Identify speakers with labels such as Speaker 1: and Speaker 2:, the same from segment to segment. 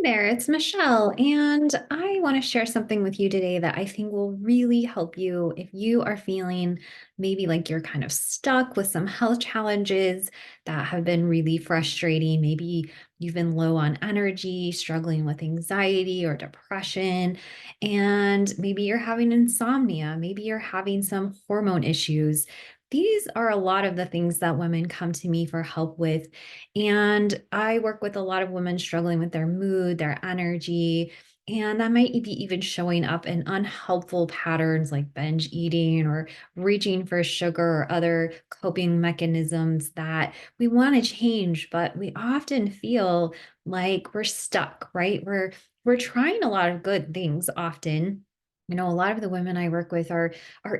Speaker 1: There, it's Michelle, and I want to share something with you today that I think will really help you if you are feeling maybe like you're kind of stuck with some health challenges that have been really frustrating. Maybe you've been low on energy, struggling with anxiety or depression, and maybe you're having insomnia, maybe you're having some hormone issues. These are a lot of the things that women come to me for help with. And I work with a lot of women struggling with their mood, their energy, and that might be even showing up in unhelpful patterns like binge eating or reaching for sugar or other coping mechanisms that we want to change, but we often feel like we're stuck, right? We're trying a lot of good things often. A lot of the women I work with are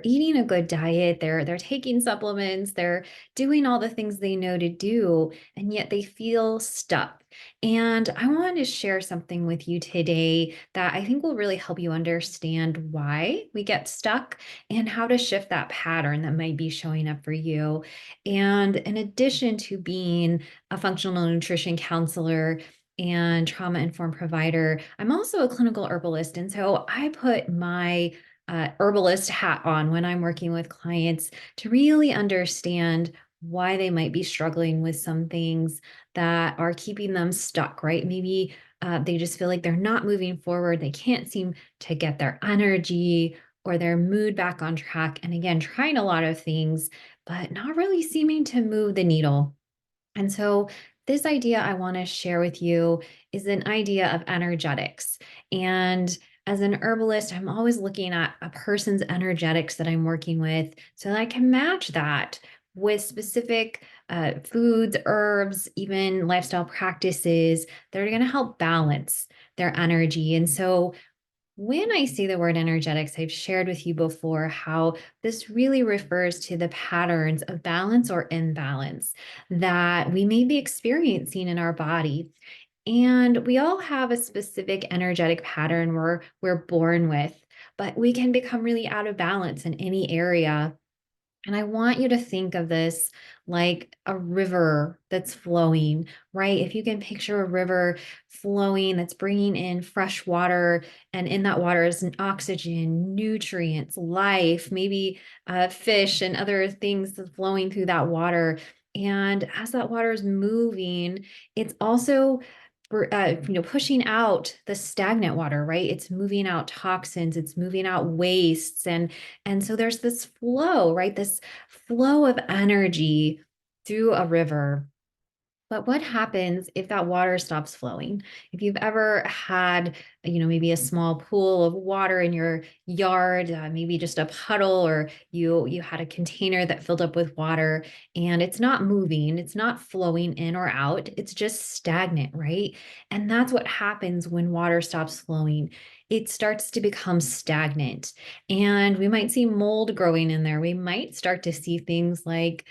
Speaker 1: eating a good diet. They're taking supplements, they're doing all the things they know to do, and yet they feel stuck. And I wanted to share something with you today that I think will really help you understand why we get stuck and how to shift that pattern that might be showing up for you. And in addition to being a functional nutrition counselor and trauma informed provider, I'm also a clinical herbalist. And so I put my herbalist hat on when I'm working with clients to really understand why they might be struggling with some things that are keeping them stuck, right? Maybe they just feel like they're not moving forward. They can't seem to get their energy or their mood back on track. And again, trying a lot of things, but not really seeming to move the needle. And so, this idea I want to share with you is an idea of energetics. And as an herbalist, I'm always looking at a person's energetics that I'm working with so that I can match that with specific foods, herbs, even lifestyle practices that are going to help balance their energy. And so, when I say the word energetics, I've shared with you before how this really refers to the patterns of balance or imbalance that we may be experiencing in our body. And we all have a specific energetic pattern we're born with, but we can become really out of balance in any area. And I want you to think of this like a river that's flowing, right? If you can picture a river flowing that's bringing in fresh water, and in that water is an oxygen, nutrients, life, maybe fish and other things that's flowing through that water. And as that water is moving, it's also pushing out the stagnant water, right? It's moving out toxins, it's moving out wastes, and so there's this flow, right? This flow of energy through a river. But what happens if that water stops flowing? If you've ever had, maybe a small pool of water in your yard, maybe just a puddle, or you had a container that filled up with water and it's not moving, it's not flowing in or out, it's just stagnant, right? And that's what happens when water stops flowing. It starts to become stagnant, and we might see mold growing in there. We might start to see things like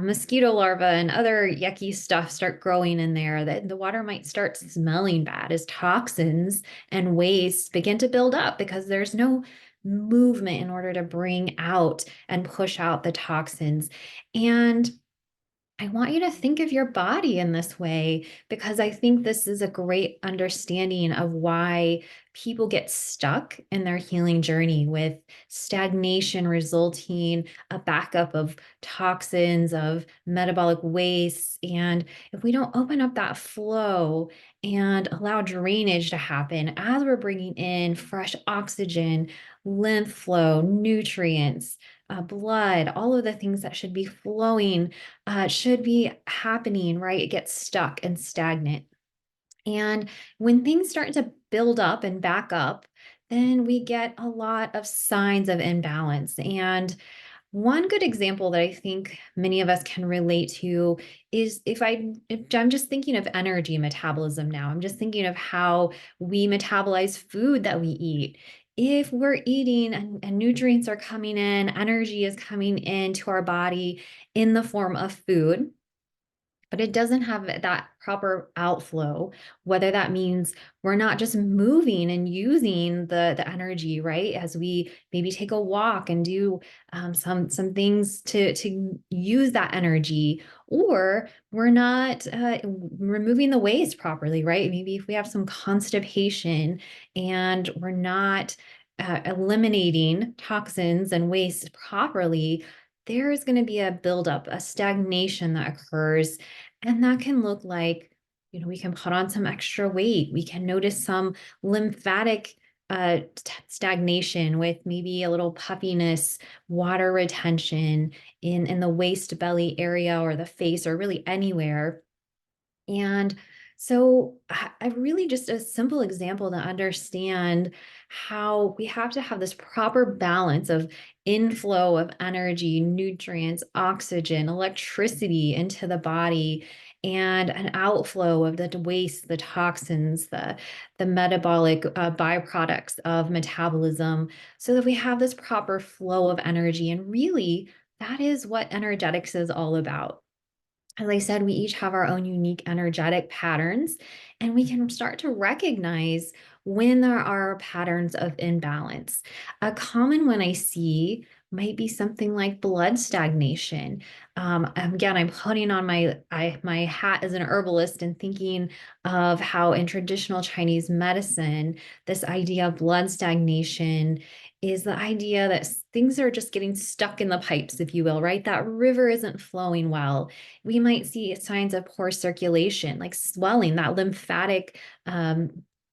Speaker 1: mosquito larvae and other yucky stuff start growing in there. That the water might start smelling bad as toxins and waste begin to build up because there's no movement in order to bring out and push out the toxins. And I want you to think of your body in this way because I think this is a great understanding of why people get stuck in their healing journey, with stagnation resulting a backup of toxins, of metabolic waste. And if we don't open up that flow and allow drainage to happen as we're bringing in fresh oxygen, lymph flow, nutrients, blood, all of the things that should be flowing should be happening, right? It gets stuck and stagnant. And when things start to build up and back up, then we get a lot of signs of imbalance. And one good example that I think many of us can relate to is if I'm just thinking of energy metabolism now. I'm just thinking of how we metabolize food that we eat. If we're eating and nutrients are coming in, energy is coming into our body in the form of food, but it doesn't have that proper outflow, whether that means we're not just moving and using the energy, right? As we maybe take a walk and do some things to use that energy, or we're not removing the waste properly, right? Maybe if we have some constipation and we're not eliminating toxins and waste properly, there is going to be a buildup, a stagnation that occurs. And that can look like, we can put on some extra weight. We can notice some lymphatic stagnation with maybe a little puffiness, water retention in the waist belly area or the face or really anywhere. And so I really just a simple example to understand how we have to have this proper balance of inflow of energy, nutrients, oxygen, electricity into the body, and an outflow of the waste, the toxins, the metabolic byproducts of metabolism, so that we have this proper flow of energy. And really, that is what energetics is all about. As I said, we each have our own unique energetic patterns, and we can start to recognize when there are patterns of imbalance. A common one I see might be something like blood stagnation. Again, I'm putting on my hat as an herbalist and thinking of how in traditional Chinese medicine, this idea of blood stagnation is the idea that things are just getting stuck in the pipes, if you will, right? That river isn't flowing well. We might see signs of poor circulation, like swelling, that lymphatic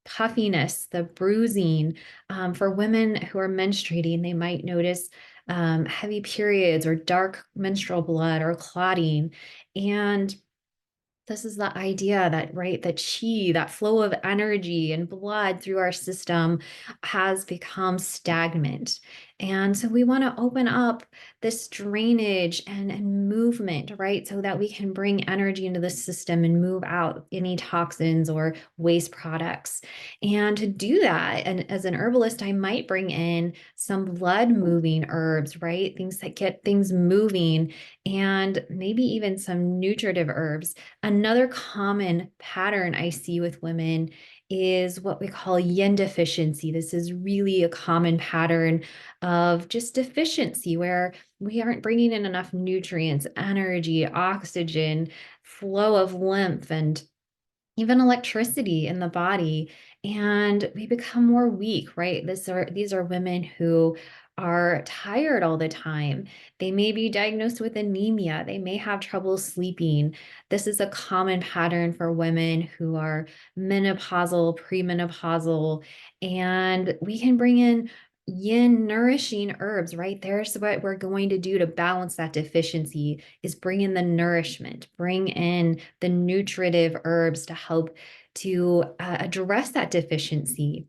Speaker 1: puffiness, the bruising. For women who are menstruating, they might notice heavy periods or dark menstrual blood or clotting. And this is the idea that, right, that chi, that flow of energy and blood through our system has become stagnant. And so we want to open up this drainage and movement, right? So that we can bring energy into the system and move out any toxins or waste products. And to do that, and as an herbalist, I might bring in some blood moving herbs, right? Things that get things moving, and maybe even some nutritive herbs. Another common pattern I see with women is what we call yin deficiency. This is really a common pattern of just deficiency where we aren't bringing in enough nutrients, energy, oxygen, flow of lymph, and even electricity in the body, and we become more weak, right? These are women who are tired all the time. They may be diagnosed with anemia. They may have trouble sleeping. This is a common pattern for women who are menopausal, premenopausal, and we can bring in yin nourishing herbs, right? There's what we're going to do to balance that deficiency is bring in the nourishment, bring in the nutritive herbs to help to address that deficiency.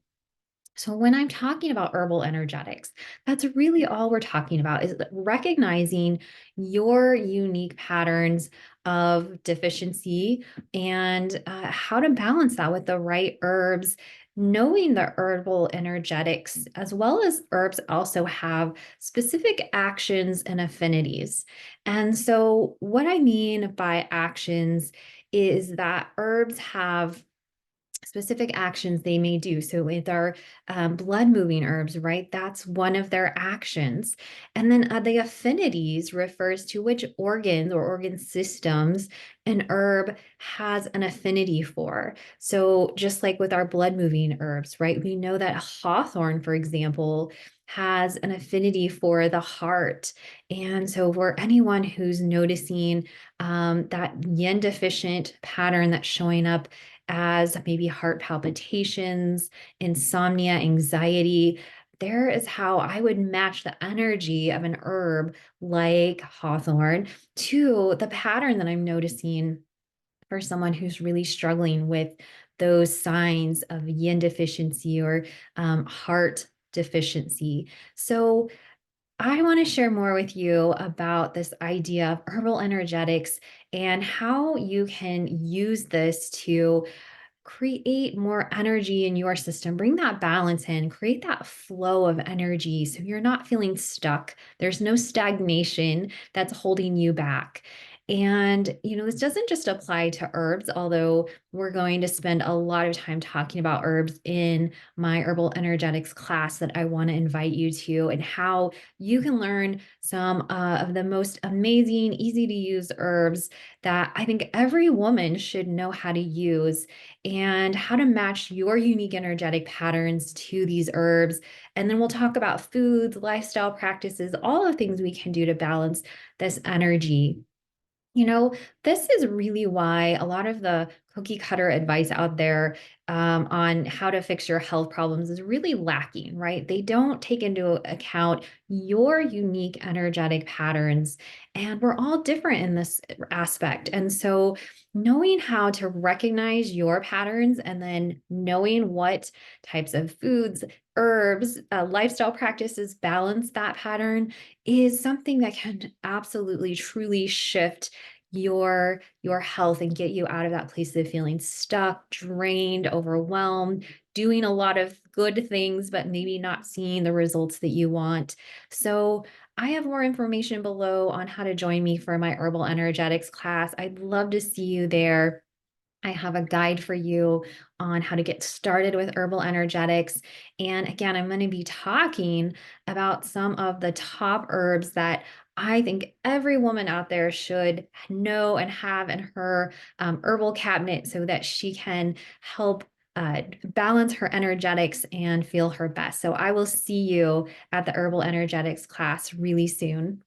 Speaker 1: So when I'm talking about herbal energetics, that's really all we're talking about is recognizing your unique patterns of deficiency and how to balance that with the right herbs. Knowing the herbal energetics as well as herbs also have specific actions and affinities. And so what I mean by actions is that herbs have specific actions they may do. So with our blood moving herbs, right, that's one of their actions. And then the affinities refers to which organs or organ systems an herb has an affinity for. So just like with our blood moving herbs, right, we know that hawthorn, for example, has an affinity for the heart. And so for anyone who's noticing that yin deficient pattern that's showing up as maybe heart palpitations, insomnia, anxiety, there is how I would match the energy of an herb like hawthorn to the pattern that I'm noticing for someone who's really struggling with those signs of yin deficiency or heart deficiency. So I want to share more with you about this idea of herbal energetics and how you can use this to create more energy in your system, bring that balance in, create that flow of energy so you're not feeling stuck. There's no stagnation that's holding you back. And, this doesn't just apply to herbs, although we're going to spend a lot of time talking about herbs in my herbal energetics class that I want to invite you to, and how you can learn some of the most amazing, easy to use herbs that I think every woman should know how to use, and how to match your unique energetic patterns to these herbs. And then we'll talk about foods, lifestyle practices, all the things we can do to balance this energy. You know, this is really why a lot of the cookie cutter advice out there on how to fix your health problems is really lacking, right? They don't take into account your unique energetic patterns. And we're all different in this aspect. And so, knowing how to recognize your patterns and then knowing what types of foods, herbs, lifestyle practices balance that pattern is something that can absolutely truly shift your health and get you out of that place of feeling stuck, drained, overwhelmed, doing a lot of good things but maybe not seeing the results that you want. So I have more information below on how to join me for my herbal energetics class. I'd love to see you there. I have a guide for you on how to get started with herbal energetics. And again, I'm going to be talking about some of the top herbs that I think every woman out there should know and have in her herbal cabinet so that she can help balance her energetics and feel her best. So I will see you at the herbal energetics class really soon.